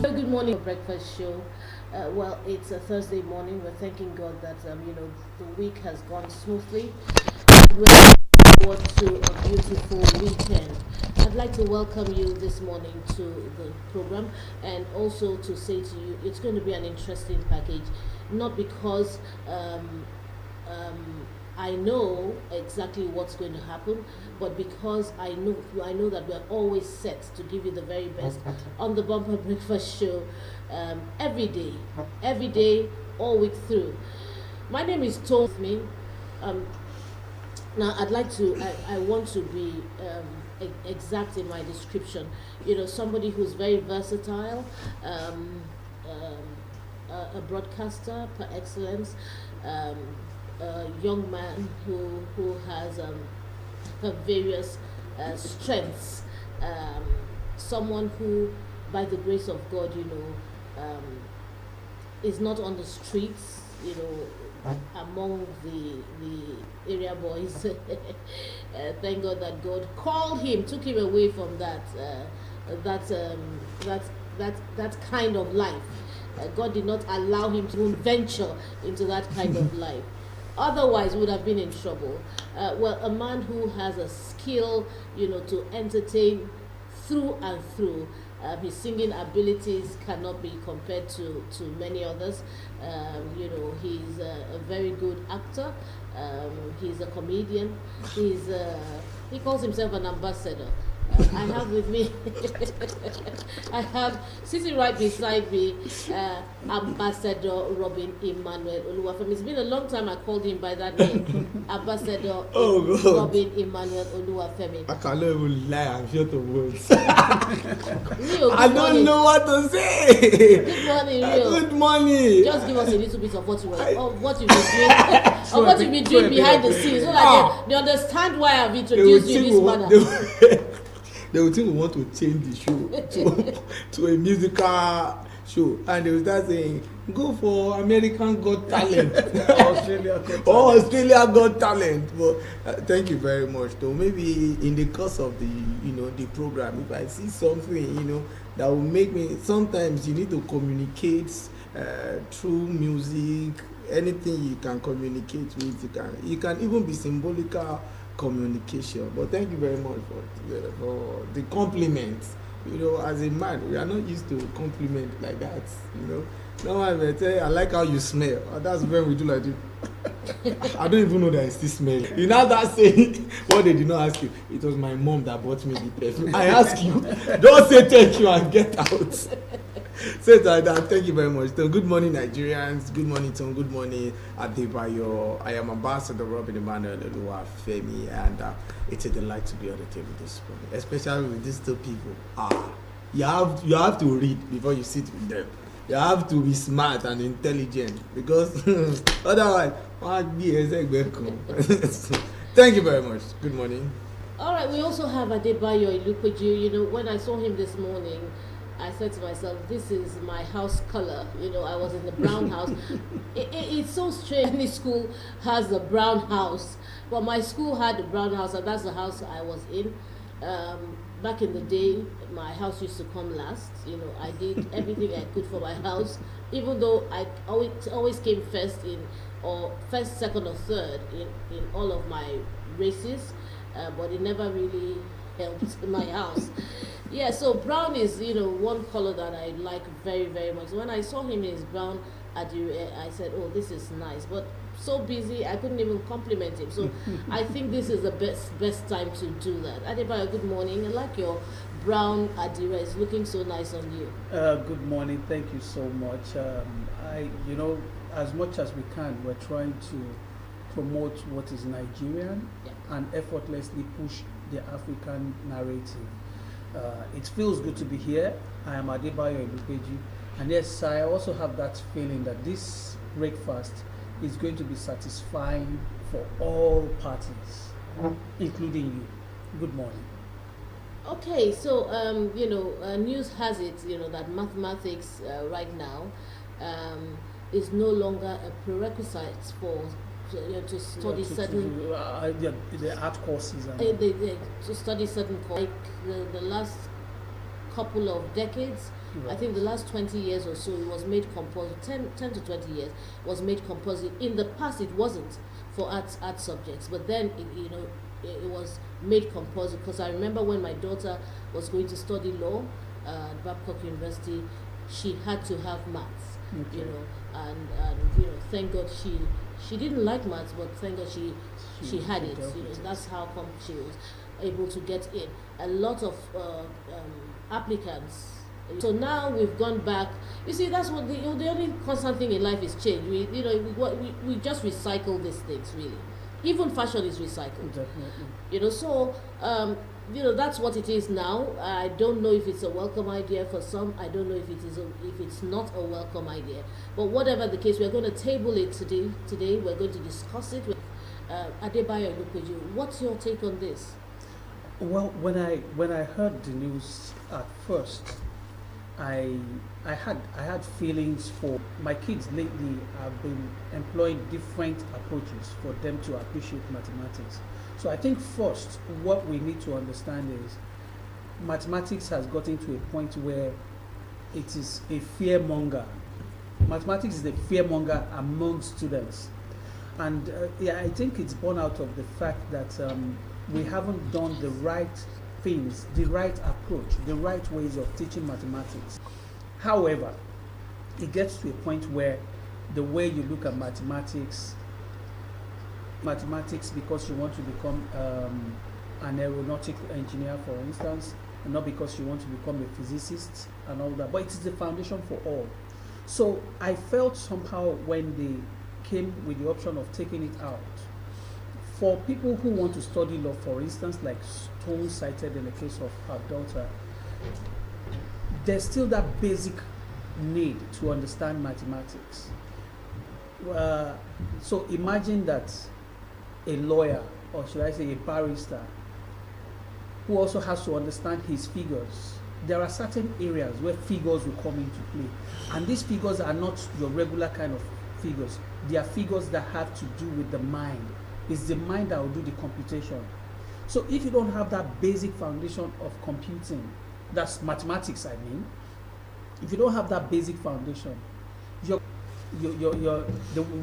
Good morning, breakfast show. Well, it's a Thursday morning. We're thanking God that the week has gone smoothly. We're looking forward to a beautiful weekend. I'd like to welcome you this morning to the program, and also to say to you it's going to be an interesting package. Not because I know exactly what's going to happen, but because I know that we're always set to give you the very best on the Bumper Breakfast Show, every day, all week through. My name is Tommy. Um, Now, I want to be exact in my description. Somebody who's very versatile, a broadcaster per excellence, um, a young man who has various strengths, um, someone who, by the grace of God, is not on the streets, among the area boys. Thank God that God called him, took him away from that that kind of life. God did not allow him to venture into that kind of life. Otherwise, would have been in trouble. Well, a man who has a skill, to entertain through and through. His singing abilities cannot be compared to many others. He's a very good actor. He's a comedian. He calls himself an ambassador. I have with me, I have sitting right beside me, Ambassador Robin Emmanuel Oluwafemi. It's been a long time I called him by that name, Ambassador Robin Emmanuel Oluwafemi. I cannot even lie, I'm short of words. Rio, I don't morning. know what to say. Good morning, Rio. Good morning. Just give us a little bit of what you've been doing, of what you've been doing behind the scenes, so that they understand why I've introduced you in this manner. They would think we want to change the show to a musical show, and they will start saying, go for American Got Talent or Australia Got Talent. But thank you very much. Though maybe in the course of the program, if I see something that will make me, sometimes you need to communicate through music. Anything you can communicate with, you can even be symbolical communication. But thank you very much for the compliment. As a man, we are not used to compliment like that. No one will tell you, I like how you smell. That's when we do like this. I don't even know that I still smell. That saying what they did not ask you. It was my mom that bought me the perfume. I ask you, don't say thank you and get out. Say that. Thank you very much. So, good morning, Nigerians. Good morning, Tom. Good morning, Adebayo. I am Ambassador Robin Emmanuel Oluwafemi, and it's a delight to be on the table this morning, especially with these two people. You have to read before you sit with them. You have to be smart and intelligent, because otherwise, thank you very much. Good morning. All right, we also have Adebayo Ilupeju. When I saw him this morning, I said to myself, this is my house color. I was in the brown house. It's so strange. Any school has a brown house, but my school had a brown house, and that's the house I was in. Back in the day, my house used to come last. I did everything I could for my house, even though I always came first, second, or third in all of my races, but it never really helped my house. Yeah, so brown is one color that I like very, very much. When I saw him in his brown attire, I said, oh, this is nice, but so busy I couldn't even compliment him. So I think this is the best time to do that. Adebayo, good morning. I like your brown attire. It's looking so nice on you. Good morning. Thank you so much. As much as we can, we're trying to promote what is Nigerian, and effortlessly push the African narrative. It feels good to be here. I am Adebayo Ilupeju, and yes, I also have that feeling that this breakfast is going to be satisfying for all parties, including you. Good morning. Okay, so news has it that mathematics right now is no longer a prerequisite for to study certain the art courses and to study certain courses. Like the last couple of decades, I think the last 20 years or so it was made compulsory. 10 to 20 years was made compulsory. In the past it wasn't for art subjects, but then it was made compulsory, because I remember when my daughter was going to study law at Babcock University, she had to have maths. Okay. And thank God she didn't like maths, but thank God she had it. That's how come she was able to get in. A lot of applicants. So now we've gone back. You see, that's what the only constant thing in life is change. We just recycle these things, really. Even fashion is recycled. Definitely. So that's what it is now. I don't know if it's a welcome idea for some. I don't know if it's not a welcome idea. But whatever the case, we're going to table it today. Today we're going to discuss it with Adebayo Olupeju. What's your take on this? Well, when I heard the news at first, I had feelings for my kids. Lately I've been employing different approaches for them to appreciate mathematics. So I think first what we need to understand is mathematics has gotten to a point where it is a fearmonger. Mathematics is a fearmonger among students, and I think it's born out of the fact that we haven't done the right things, the right approach, the right ways of teaching mathematics. However, it gets to a point where the way you look at mathematics because you want to become an aeronautical engineer, for instance, and not because you want to become a physicist and all that, but it is the foundation for all. So I felt somehow when they came with the option of taking it out, for people who want to study law, for instance, like Stone cited in the case of her daughter, there's still that basic need to understand mathematics. So imagine that a lawyer, or should I say a barrister, who also has to understand his figures. There are certain areas where figures will come into play, and these figures are not your regular kind of figures. They are figures that have to do with the mind. It's the mind that will do the computation. So if you don't have that basic foundation of computing, that's mathematics, I mean, if you don't have that basic foundation, the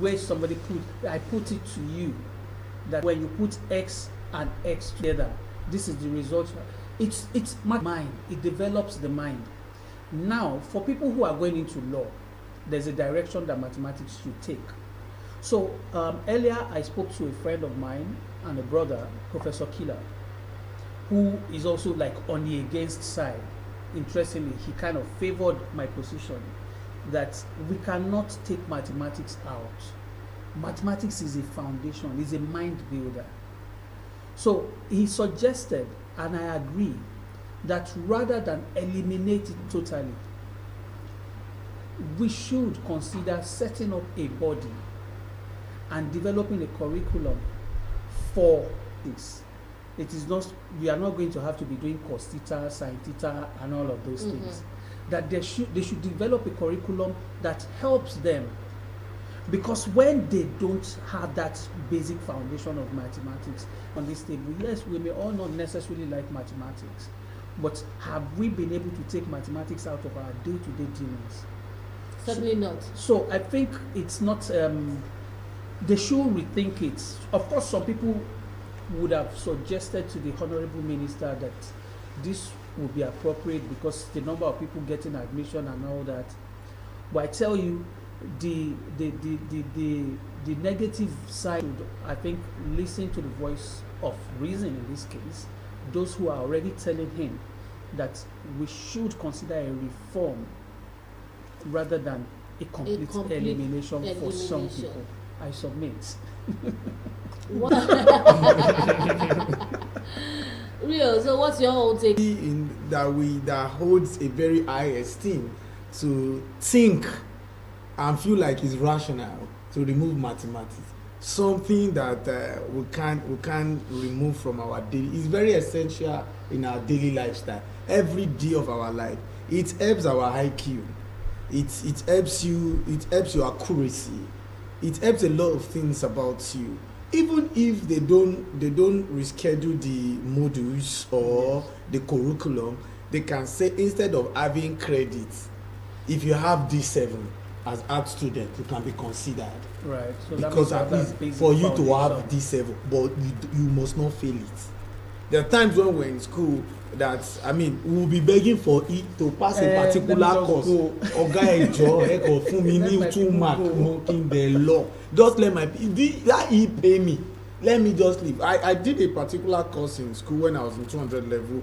way somebody I put it to you, that when you put X and X together, this is the result. It's mind. It develops the mind. Now, for people who are going into law, there's a direction that mathematics should take. So earlier I spoke to a friend of mine and a brother, Professor Killer, who is also like on the against side. Interestingly, he kind of favored my position that we cannot take mathematics out. Mathematics is a foundation, is a mind builder. So he suggested, and I agree, that rather than eliminate it totally, we should consider setting up a body and developing a curriculum for this. It is not, we are not going to have to be doing cos theta, sin theta, and all of those things. That they should develop a curriculum that helps them, because when they don't have that basic foundation of mathematics on this table, yes, we may all not necessarily like mathematics, but have we been able to take mathematics out of our day-to-day dealings? Certainly not. So I think it's not, they should rethink it. Of course, some people would have suggested to the Honorable Minister that this would be appropriate because the number of people getting admission and all that. But I tell you, the negative side, I think, listen to the voice of reason in this case, those who are already telling him that we should consider a reform rather than a complete elimination for some people. I submit. Real. So what's your whole take? That holds a very high esteem to think and feel like it's rational to remove mathematics. Something that we can't remove from our daily. It's very essential in our daily lifestyle. Every day of our life, it helps our IQ. It helps you. It helps your accuracy. It helps a lot of things about you. Even if they don't reschedule the modules or the curriculum, they can say instead of having credits, if you have D7 as art student, you can be considered. Right. So Because at least for you to have D7, but you must not fail it. There are times when we're in school that, I mean, we will be begging for it to pass a particular course. Oga Ejo, Eko Fumi, me 2 mark, knocking the law. Just let my that he pay me. Let me just leave. I did a particular course in school when I was in 200 level.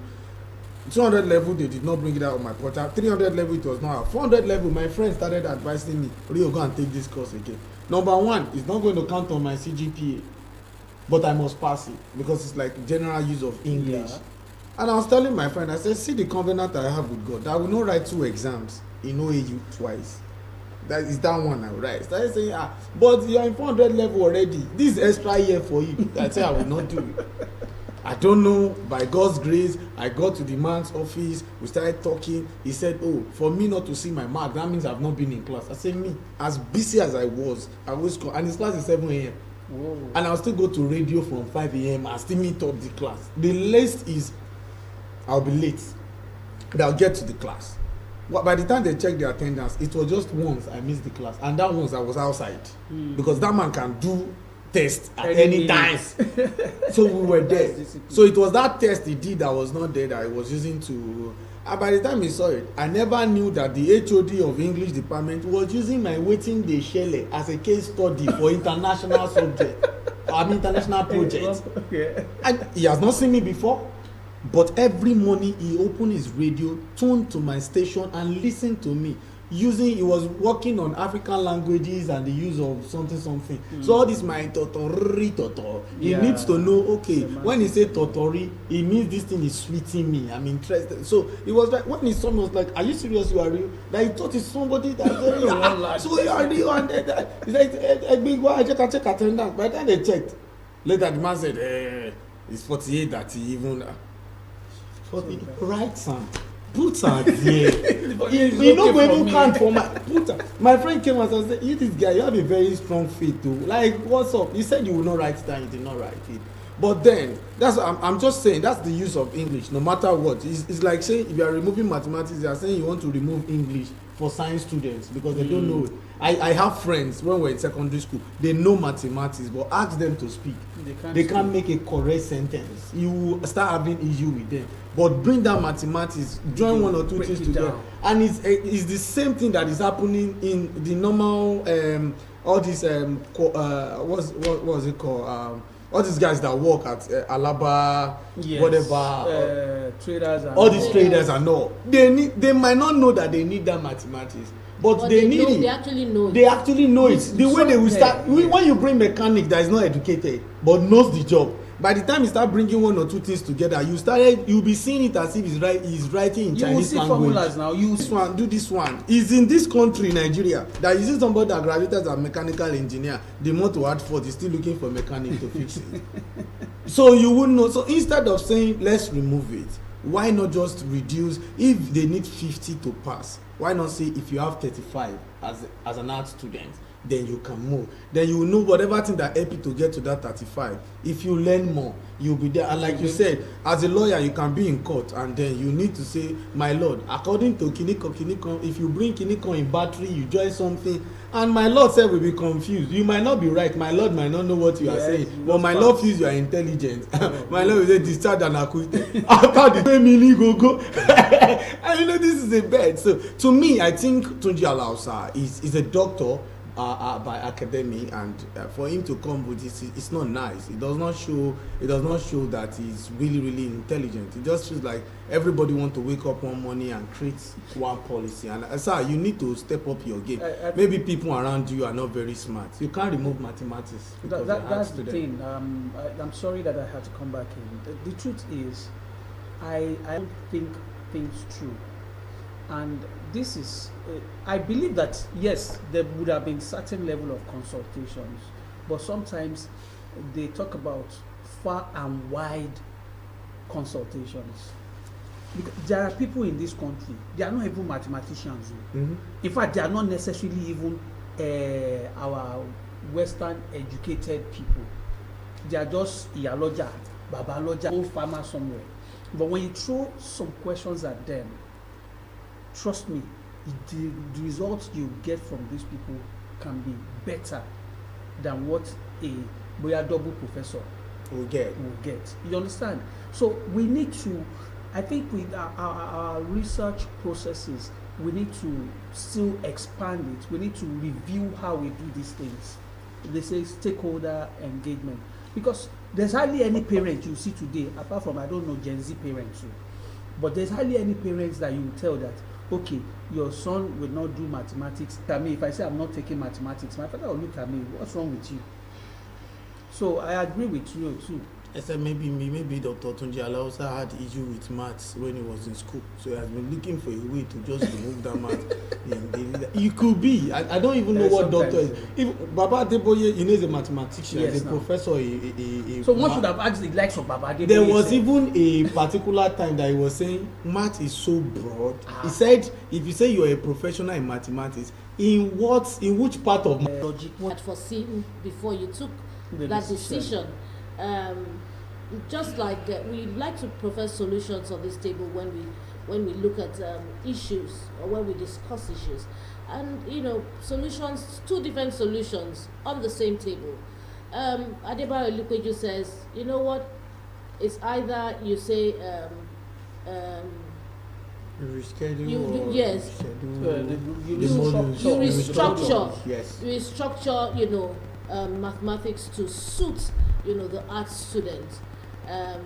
200 level, they did not bring it out of my portal. 300 level, it was not out. 400 level, my friend started advising me, Rio, go and take this course again. Number one, it's not going to count on my CGPA, but I must pass it because it's like general use of English. Yeah. And I was telling my friend, I said, see the covenant I have with God. I will not write 2 exams in OAU twice. That is that one I will write. So I say, but you are in 400 level already. This extra year for you. I say I will not do it. I don't know, by God's grace, I got to the man's office, we started talking. He said, oh, for me not to see my mark, that means I've not been in class. I said, me, as busy as I was call, and his class is 7 a.m. Whoa. And I'll still go to radio from 5 a.m. and still meet up the class. The latest is, I'll be late, but I'll get to the class. By the time they check the attendance, it was just once I missed the class, and that once I was outside. Because that man can do test at any time. So we were there. So it was that test he did that was not there that I was using to. And by the time he saw it, I never knew that the HOD of English department was using my waiting day shele as a case study for international subject. International project. Okay. And he has not seen me before. But every morning he opened his radio, tuned to my station and listened to me. He was working on African languages and the use of something. So all this my totori. He needs to know, okay, when he say totori, he means this thing is sweeting me. I'm interested. So it was like, when his son was like, are you serious, you are real? That he thought it's somebody that so you are real, and he's like, a big one, I just check attendance. By the time they checked, later the man said, it's 48 that he even right, son. Put her there. You know when you can't for my friend came and said, you this guy, you have a very strong faith too. Like, what's up? You said you will not write it down, you did not write it. But then that's I'm just saying that's the use of English, no matter what. It's like saying if you are removing mathematics, you are saying you want to remove English for science students because they don't know it. I have friends when we're in secondary school, they know mathematics, but ask them to speak. They can't make a correct sentence. You start having issue with them. But bring down mathematics, join one or two things together. And it's the same thing that is happening in the normal, all these, what's it called? All these guys that work at Alaba, yes, whatever, traders, and all these traders and all. They might not know that they need that mathematics. But they need it. They actually know it. They actually know it. The way they will start, when you bring mechanic that is not educated but knows the job, by the time you start bringing one or two things together, you'll be seeing it as if he's writing in Chinese language. You will see formulas now. You this one, do this one. It's in this country, Nigeria, that you see somebody that graduated as a mechanical engineer, the more to add for, is still looking for a mechanic to fix it. So you wouldn't know. So instead of saying let's remove it, why not just reduce? If they need 50 to pass, why not say if you have 35 as an art student, then you can move. Then you will know whatever thing that help you to get to that 35. If you learn more, you'll be there. And like you said, as a lawyer, you can be in court and then you need to say, my lord, according to Kiniko, if you bring Kiniko in battery, you join something, and my lord said will be confused. You might not be right. My lord might not know what you are saying. But my lord feels you are intelligent. My lord will say, discharge and acquitted. After the 20 go. And you know, this is a bed. So to me, I think Tunji Alausa is a doctor by academy, and for him to come with this, it's not nice. It does not show that he's really intelligent. It just feels like everybody want to wake up one morning and create one policy. And sir, you need to step up your game. Maybe people around you are not very smart. You can't remove mathematics. That's the thing. I'm sorry that I had to come back in. The truth is, I don't think things through. And this is, I believe that yes, there would have been certain level of consultations, but sometimes they talk about far and wide consultations. Because there are people in this country, they are not even mathematicians. Mm-hmm. In fact, they are not necessarily even our Western educated people. They are just Iyaloja, Babaloja, old farmer somewhere. But when you throw some questions at them, trust me, the results you get from these people can be better than what a boya double professor We get. will get. You understand? So we need to, I think with our research processes, we need to still expand it. We need to review how we do these things. They say stakeholder engagement. Because there's hardly any parent you see today, apart from, I don't know, Gen Z parents too. But there's hardly any parents that you will tell that, okay, your son will not do mathematics. I mean, if I say I'm not taking mathematics, my father will look at me, what's wrong with you? So I agree with you too. Except maybe Dr. Tunji Alausa had issue with maths when he was in school, so he has been looking for a way to just remove that math in daily life. It could be. I don't even know what doctor is. If Baba Adeboye, you know, is a mathematician, Yes, is a now. professor. So one should have asked the likes of Baba Adeboye. There was himself. even a particular time that he was saying math is so broad. He said, if you say you're a professional in mathematics, in which part of logic. had foreseen before you took The that decision. decision. Just like we like to profess solutions on this table when we look at issues or when we discuss issues, and solutions, two different solutions on the same table. Adebayo Lukweju says, you know what? It's either you say reschedule You- or yes. reschedule You the modules. you The restructure. Yes. You restructure, mathematics to suit, the art students.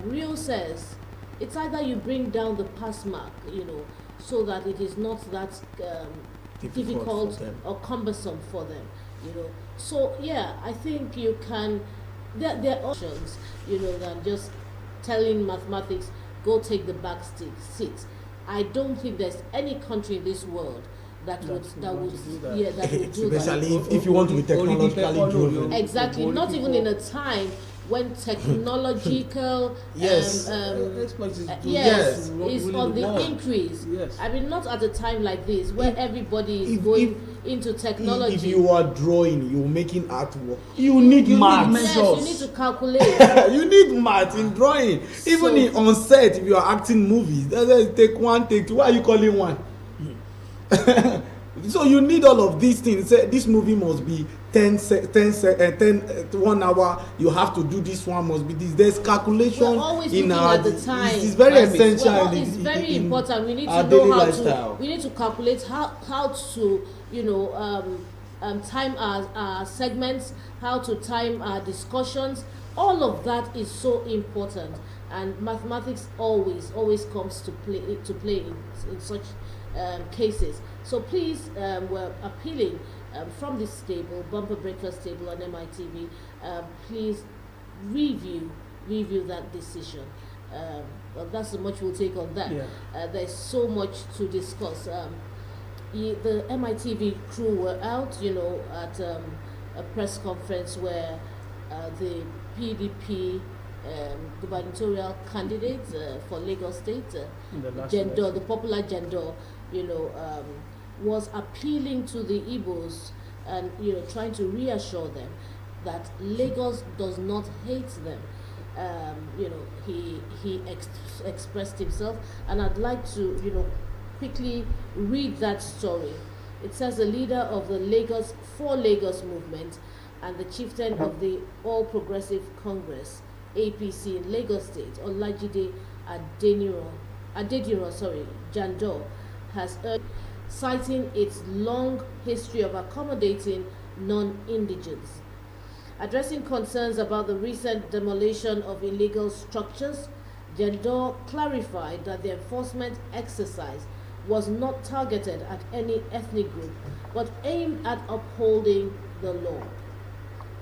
Rio says it's either you bring down the pass mark, so that it is not that difficult for them. or cumbersome for them, So yeah, I think you can. There are options, than just telling mathematics go take the back seat. I don't think there's any country in this world that would do that. Especially if you want to be technologically driven. Exactly, not even in a time when technological Yes. Exploits is yes, doing- is ruling on the world. increase. Yes. I mean, not at a time like this where everybody is if- going into technology. If you are drawing, you're making artwork, you need maths. yes, you need to calculate. You need maths in drawing. Even on set, if you are acting movies, let's take one, take two. Why are you calling one? So you need all of these things. Say this movie must be 1 hour. You have to do this one. Must be this. There's calculation We're always in looking our. at the time. It's very essential. It's very in important. We need our to know daily how lifestyle. to. We need to calculate how to time our segments, how to time our discussions. All of that is so important, and mathematics always comes to play in such cases. So please, we're appealing from this table, Bumper Breakfast Table on MITV. Please review that decision. Well, that's so much we'll take on that. Yeah. There's so much to discuss. The MITV crew were out, at a press conference where the PDP gubernatorial candidate for Lagos State, In the last Jendo, election. the popular Jendo, was appealing to the Igbos and trying to reassure them that Lagos does not hate them. He expressed himself, and I'd like to quickly read that story. It says the leader of the Lagos movement and the chieftain of the All Progressive Congress APC in Lagos State, Olajide Adediran, Jandor, has urged, citing its long history of accommodating non-indigents. Addressing concerns about the recent demolition of illegal structures, Jandor clarified that the enforcement exercise was not targeted at any ethnic group, but aimed at upholding the law.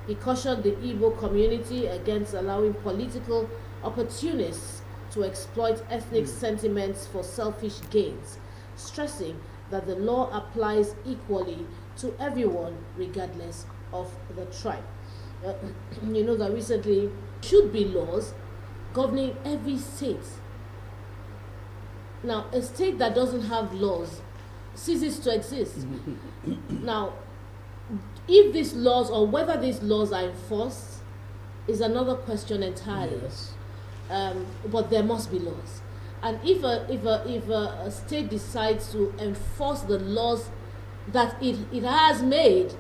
He cautioned the Igbo community against allowing political opportunists to exploit ethnic sentiments for selfish gains, stressing that the law applies equally to everyone regardless of the tribe. You know that recently should be laws governing every state. Now, a state that doesn't have laws ceases to exist. Now, if these laws or whether these laws are enforced is another question entirely. Yes. But there must be laws. And if a state decides to enforce the laws that it has made,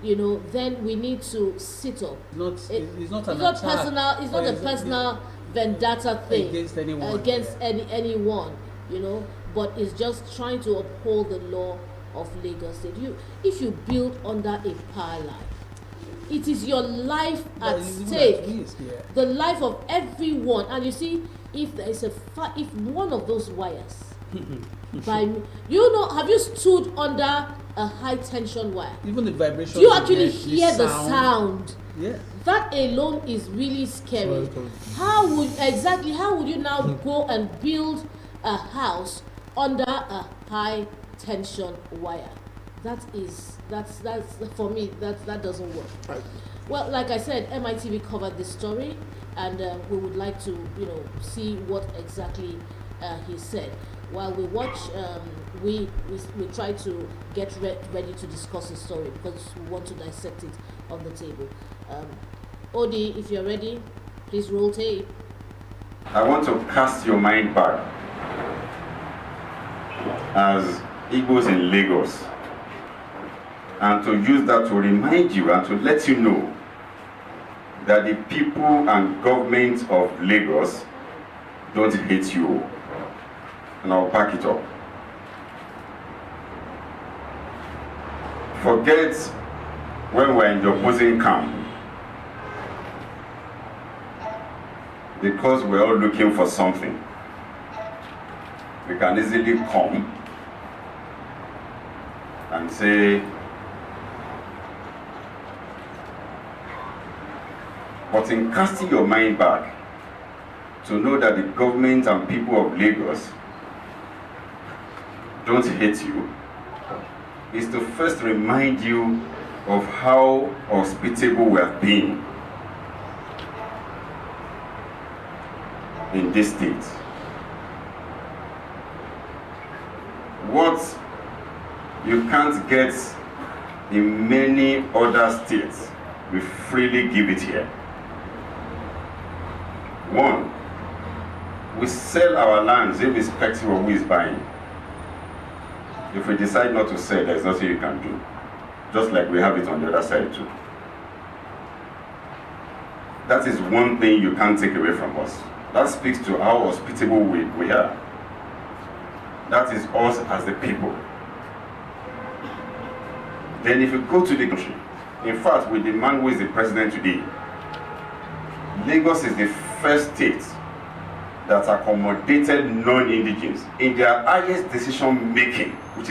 then we need to sit up. It's not an It's not attack, personal. It's not a personal vendetta thing against anyone. Anyone. But it's just trying to uphold the law of Lagos State. If you build under a power line, it is your life at stake, the life of everyone. And you see, if there is if one of those wires have you stood under a high tension wire? Even the vibration. You actually hear the sound. Yes. That alone is really scary. How would you now go and build a house under a high tension wire? That's for me, that doesn't work. Well, like I said, MITV covered this story, and we would like to see what exactly he said. While we watch, we try to get ready to discuss the story because we want to dissect it on the table. Odi, if you're ready, please roll tape. I want to cast your mind back as Igbos in Lagos, and to use that to remind you and to let you know that the people and government of Lagos don't hate you. And I'll back it up. Forget when we're in the opposing camp, because we're all looking for something. We can easily come and say, but in casting your mind back to know that the government and people of Lagos don't hate you, is to first remind you of how hospitable we have been in this state. What you can't get in many other states, we freely give it here. One, we sell our lands irrespective of who is buying. If we decide not to sell, there's nothing you can do. Just like we have it on the other side too. That is one thing you can't take away from us. That speaks to how hospitable we are. That is us as the people. Then if you go to the country, in fact, with the man who is the president today, Lagos is the first state that accommodated non-indigenous in their highest decision making, which